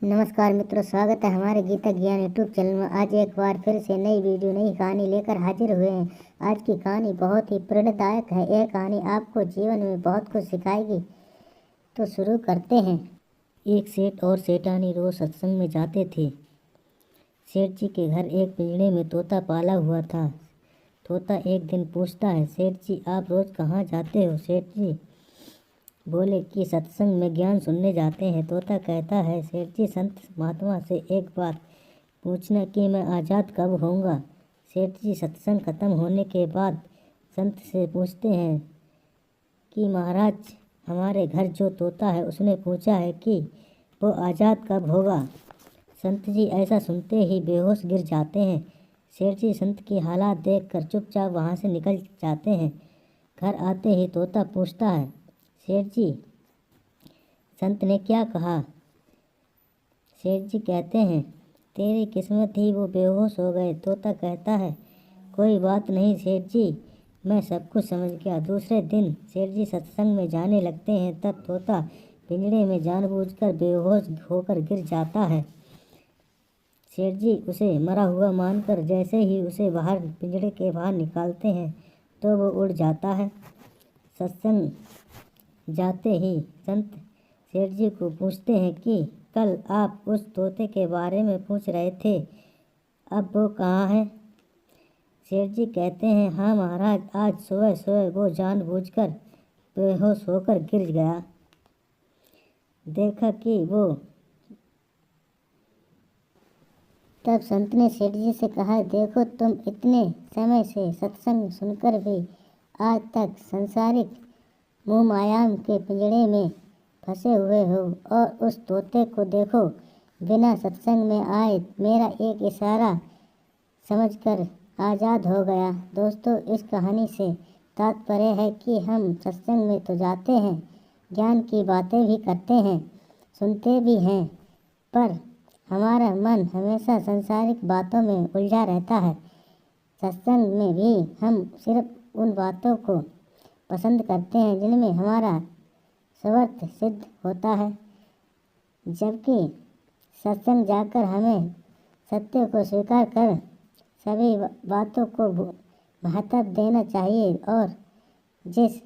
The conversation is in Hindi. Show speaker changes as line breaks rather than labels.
नमस्कार मित्रों, स्वागत है हमारे गीता ज्ञान यूट्यूब चैनल में। आज एक बार फिर से नई वीडियो नई कहानी लेकर हाजिर हुए हैं। आज की कहानी बहुत ही प्रेरणादायक है। यह कहानी आपको जीवन में बहुत कुछ सिखाएगी। तो शुरू करते हैं। एक सेठ और सेठानी रोज सत्संग में जाते थे। सेठ जी के घर एक पिंजड़े में तोता पाला हुआ था। तोता एक दिन पूछता है, सेठ जी आप रोज कहाँ जाते हो? सेठ जी बोले कि सत्संग में ज्ञान सुनने जाते हैं। तोता कहता है, सेठ जी संत महात्मा से एक बात पूछना कि मैं आज़ाद कब होऊंगा? सेठ जी सत्संग खत्म होने के बाद संत से पूछते हैं कि महाराज हमारे घर जो तोता है उसने पूछा है कि वो आज़ाद कब होगा। संत जी ऐसा सुनते ही बेहोश गिर जाते हैं। सेठ जी संत की हालात देखकर चुपचाप वहाँ से निकल जाते हैं। घर आते ही तोता पूछता है, सेठ जी संत ने क्या कहा? सेठ जी कहते हैं, तेरी किस्मत ही वो बेहोश हो गए। तोता कहता है, कोई बात नहीं सेठ जी, मैं सब कुछ समझ गया। दूसरे दिन सेठ जी सत्संग में जाने लगते हैं। तब तोता पिंजड़े में जानबूझकर बेहोश होकर गिर जाता है। सेठ जी उसे मरा हुआ मानकर जैसे ही उसे बाहर पिंजड़े के बाहर निकालते हैं तो वो उड़ जाता है। सत्संग जाते ही संत सेठ जी को पूछते हैं कि कल आप उस तोते के बारे में पूछ रहे थे, अब वो कहाँ है? सेठ जी कहते हैं, हाँ महाराज, आज सुबह सुबह वो जानबूझकर बेहोश होकर गिर गया। देखा कि वो तब संत ने सेठ जी से कहा, देखो तुम इतने समय से सत्संग सुनकर भी आज तक संसारिक मोह माया के पिंजड़े में फंसे हुए हो, और उस तोते को देखो बिना सत्संग में आए मेरा एक इशारा समझकर आज़ाद हो गया। दोस्तों, इस कहानी से तात्पर्य है कि हम सत्संग में तो जाते हैं, ज्ञान की बातें भी करते हैं, सुनते भी हैं, पर हमारा मन हमेशा सांसारिक बातों में उलझा रहता है। सत्संग में भी हम सिर्फ उन बातों को पसंद करते हैं जिनमें हमारा स्वार्थ सिद्ध होता है, जबकि सत्संग जाकर हमें सत्य को स्वीकार कर सभी बातों को महत्व देना चाहिए और जिस